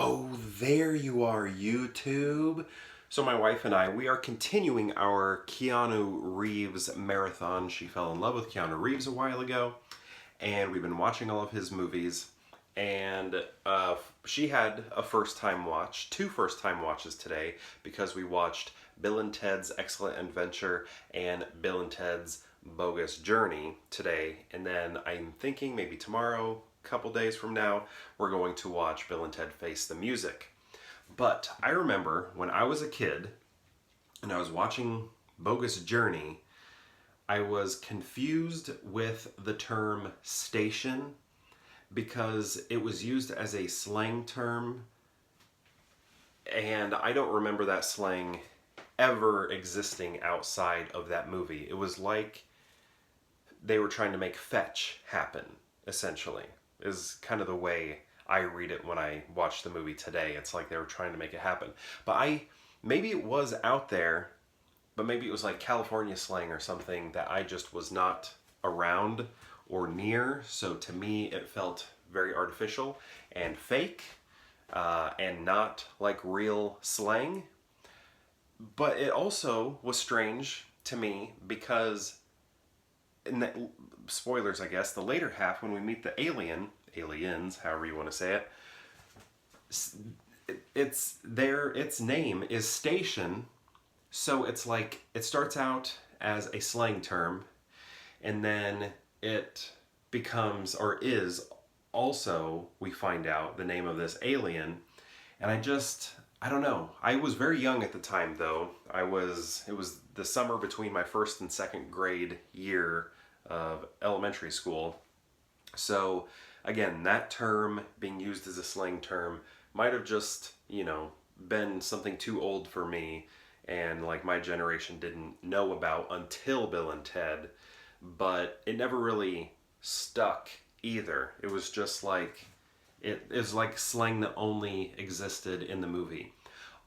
Oh, there you are, YouTube. So my wife and I, we are continuing our Keanu Reeves marathon. She fell in love with Keanu Reeves a while ago, and we've been watching all of his movies. And she had a first-time watch, two first-time watches today, because we watched Bill and Ted's Excellent Adventure and Bill and Ted's Bogus Journey today. And then I'm thinking maybe tomorrow, couple days from now, we're going to watch Bill and Ted Face the Music. But I remember when I was a kid and I was watching Bogus Journey, I was confused with the term station because it was used as a slang term, and I don't remember that slang ever existing outside of that movie. It was like they were trying to make fetch happen, essentially, is kind of the way I read it when I watch the movie today. It's like they were trying to make it happen. But maybe it was out there, but maybe it was like California slang or something that I just was not around or near. So to me, it felt very artificial and fake and not like real slang. But it also was strange to me because in the spoilers, I guess, the later half when we meet the aliens, however you want to say it, its name is Station, so it's like it starts out as a slang term, and then it becomes or is also, we find out, the name of this alien. And I don't know. I was very young at the time, though. It was the summer between my first and second grade year of elementary school. So again, that term being used as a slang term might have just, been something too old for me and like my generation didn't know about until Bill and Ted, but it never really stuck either. It was just like, it is like slang that only existed in the movie.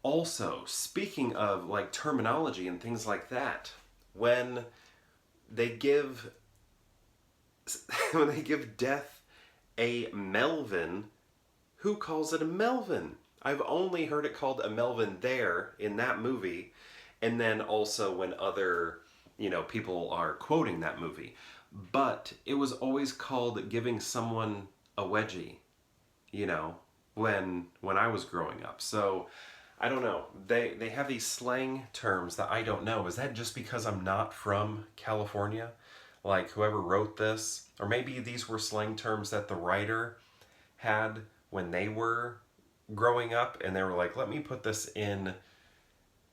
Also, speaking of like terminology and things like that, when they give death a Melvin, who calls it a Melvin? I've only heard it called a Melvin there in that movie, and then also when other, people are quoting that movie. But it was always called giving someone a wedgie, when I was growing up. So I don't know. They have these slang terms that I don't know. Is that just because I'm not from California? Like whoever wrote this, or maybe these were slang terms that the writer had when they were growing up and they were like, let me put this in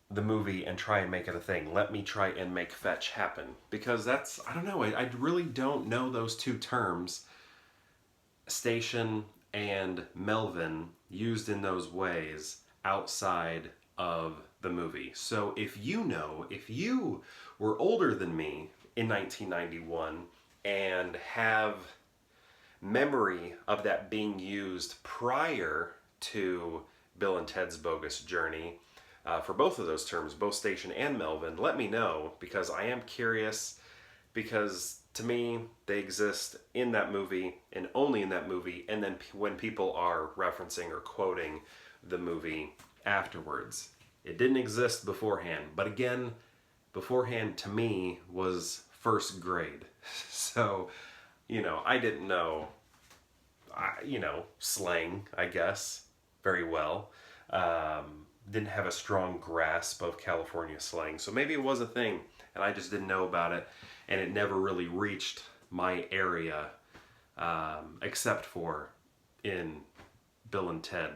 the movie and try and make it a thing. Let me try and make fetch happen. Because I don't know, I really don't know those two terms, Station and Melvin, used in those ways outside of the movie. So if you were older than me in 1991 and have memory of that being used prior to Bill and Ted's Bogus Journey, for both of those terms, both Station and Melvin, let me know, because I am curious, because to me, they exist in that movie and only in that movie, and then when people are referencing or quoting the movie afterwards. It didn't exist beforehand, but again, beforehand to me was first grade. So, I didn't know, slang, I guess, very well. Didn't have a strong grasp of California slang. So maybe it was a thing and I just didn't know about it, and it never really reached my area, except for in Bill and Ted,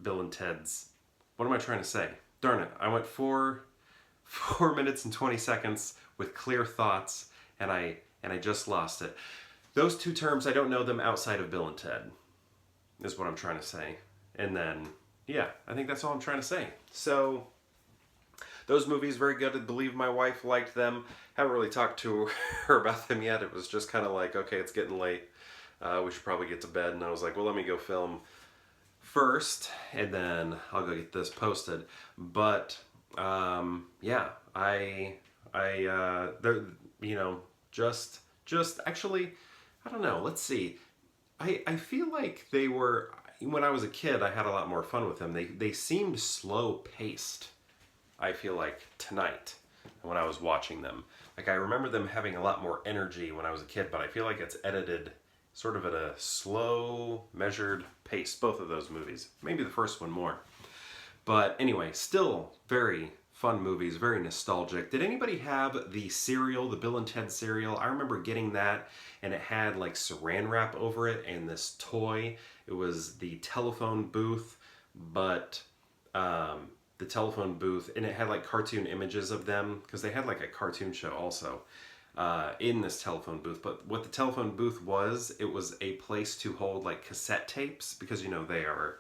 Bill and Ted's, what am I trying to say? Darn it, I went 4 minutes and 20 seconds with clear thoughts, and I just lost it. Those two terms, I don't know them outside of Bill and Ted, is what I'm trying to say. And then, yeah, I think that's all I'm trying to say. So, those movies, very good. I believe my wife liked them. Haven't really talked to her about them yet. It was just kind of like, okay, it's getting late. We should probably get to bed. And I was like, well, let me go film first, and then I'll go get this posted. But, yeah, there, just actually, I don't know, let's see. I feel like they were, when I was a kid, I had a lot more fun with them. They seemed slow paced, I feel like, tonight when I was watching them. Like, I remember them having a lot more energy when I was a kid, but I feel like it's edited sort of at a slow, measured pace, both of those movies. Maybe the first one more. But anyway, still very fun movies, very nostalgic. Did anybody have the cereal, the Bill and Ted cereal? I remember getting that, and it had like saran wrap over it and this toy. It was the telephone booth, but the telephone booth, and it had like cartoon images of them because they had like a cartoon show also in this telephone booth. But what the telephone booth was, it was a place to hold like cassette tapes because they are,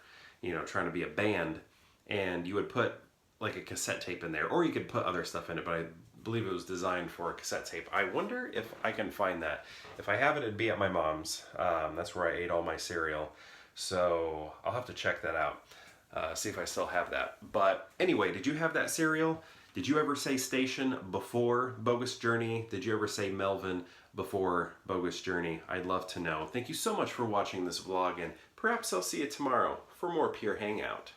trying to be a band, and you would put like a cassette tape in there, or you could put other stuff in it, but I believe it was designed for a cassette tape. I wonder if I can find that. If I have it, it'd be at my mom's. That's where I ate all my cereal. So I'll have to check that out, see if I still have that. But anyway, did you have that cereal? Did you ever say Station before Bogus Journey? Did you ever say Melvin before Bogus Journey? I'd love to know. Thank you so much for watching this vlog, and perhaps I'll see you tomorrow for more Pure Hangout.